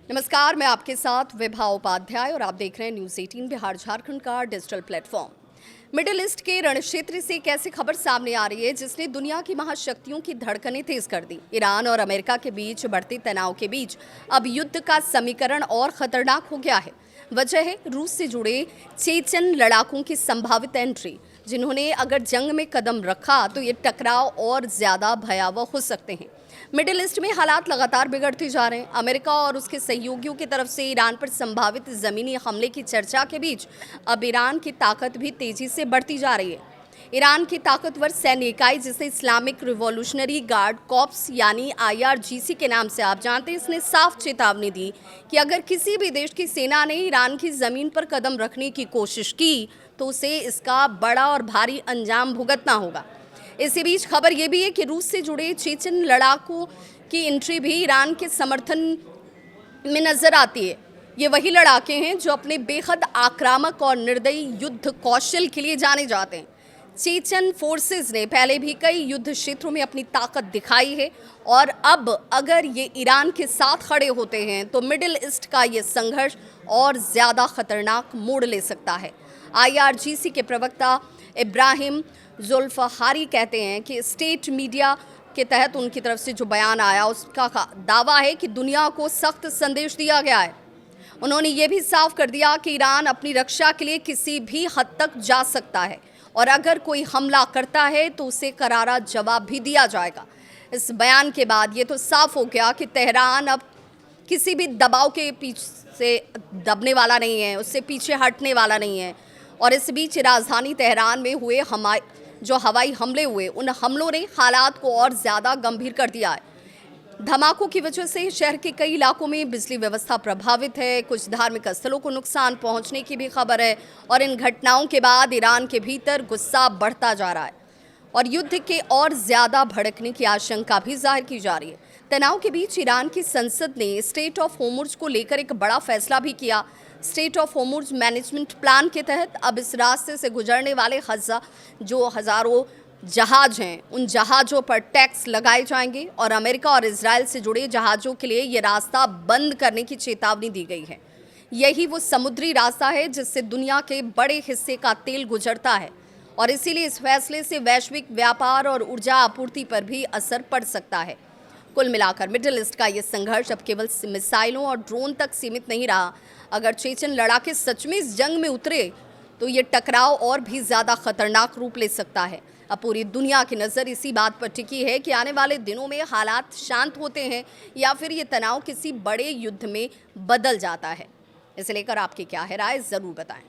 नमस्कार, मैं आपके साथ विभा उपाध्याय और आप देख रहे हैं न्यूज़ 18 बिहार झारखंड का डिजिटल प्लेटफॉर्म। मिडिल ईस्ट के रणक्षेत्र से एक ऐसी खबर सामने आ रही है जिसने दुनिया की महाशक्तियों की धड़कनें तेज कर दी। ईरान और अमेरिका के बीच बढ़ते तनाव के बीच अब युद्ध का समीकरण और खतरनाक हो गया है। वजह है रूस से जुड़े चेचन लड़ाकों की संभावित एंट्री, जिन्होंने अगर जंग में कदम रखा तो ये टकराव और ज्यादा भयावह हो सकते हैं। मिडिल ईस्ट में हालात लगातार बिगड़ते जा रहे हैं। अमेरिका और उसके सहयोगियों की तरफ से ईरान पर संभावित जमीनी हमले की चर्चा के बीच अब ईरान की ताकत भी तेजी से बढ़ती जा रही है। ईरान की ताकतवर सैन्य इकाई, जिसे इस्लामिक रिवॉल्यूशनरी गार्ड कॉर्प्स यानी IRGC के नाम से आप जानते हैं, इसने साफ चेतावनी दी कि अगर किसी भी देश की सेना ने ईरान की जमीन पर कदम रखने की कोशिश की तो उसे इसका बड़ा और भारी अंजाम भुगतना होगा। इसी बीच खबर यह भी है कि रूस से जुड़े चेचन लड़ाकों की एंट्री भी ईरान के समर्थन में नजर आती है। ये वही लड़ाके हैं जो अपने बेहद आक्रामक और निर्दयी युद्ध कौशल के लिए जाने जाते हैं। चेचन फोर्सेस ने पहले भी कई युद्ध क्षेत्रों में अपनी ताकत दिखाई है और अब अगर ये ईरान के साथ खड़े होते हैं तो मिडिल ईस्ट का ये संघर्ष और ज़्यादा खतरनाक मोड़ ले सकता है। IRGC के प्रवक्ता इब्राहिम जुल्फहारी कहते हैं कि स्टेट मीडिया के तहत उनकी तरफ से जो बयान आया उसका दावा है कि दुनिया को सख्त संदेश दिया गया है। उन्होंने ये भी साफ कर दिया कि ईरान अपनी रक्षा के लिए किसी भी हद तक जा सकता है और अगर कोई हमला करता है तो उसे करारा जवाब भी दिया जाएगा। इस बयान के बाद ये तो साफ हो गया कि तेहरान अब किसी भी दबाव के पीछे से दबने वाला नहीं है, उससे पीछे हटने वाला नहीं है। और इस बीच राजधानी तेहरान में हुए जो हवाई हमले हुए, उन हमलों ने हालात को और ज़्यादा गंभीर कर दिया है। धमाकों की वजह से शहर के कई इलाकों में बिजली व्यवस्था प्रभावित है। कुछ धार्मिक स्थलों को नुकसान पहुंचने की भी खबर है और इन घटनाओं के बाद ईरान के भीतर गुस्सा बढ़ता जा रहा है और युद्ध के और ज़्यादा भड़कने की आशंका भी जाहिर की जा रही है। तनाव के बीच ईरान की संसद ने स्टेट ऑफ होर्मुज़ को लेकर एक बड़ा फैसला भी किया। State of Hormuz management plan के तहत अब इस रास्ते से गुजरने वाले हज़ारों जहाज हैं, उन जहाज़ों पर टैक्स लगाए जाएंगे और अमेरिका और इजराइल से जुड़े जहाज़ों के लिए ये रास्ता बंद करने की चेतावनी दी गई है। यही वो समुद्री रास्ता है जिससे दुनिया के बड़े हिस्से का तेल गुजरता है और इसीलिए इस फैसले से वैश्विक व्यापार और ऊर्जा आपूर्ति पर भी असर पड़ सकता है। कुल मिलाकर मिडिल ईस्ट का ये संघर्ष अब केवल मिसाइलों और ड्रोन तक सीमित नहीं रहा। अगर चेचन लड़ाके सच में इस जंग में उतरे तो ये टकराव और भी ज़्यादा खतरनाक रूप ले सकता है। अब पूरी दुनिया की नज़र इसी बात पर टिकी है कि आने वाले दिनों में हालात शांत होते हैं या फिर ये तनाव किसी बड़े युद्ध में बदल जाता है। इसे लेकर आपकी क्या है राय, ज़रूर बताएं।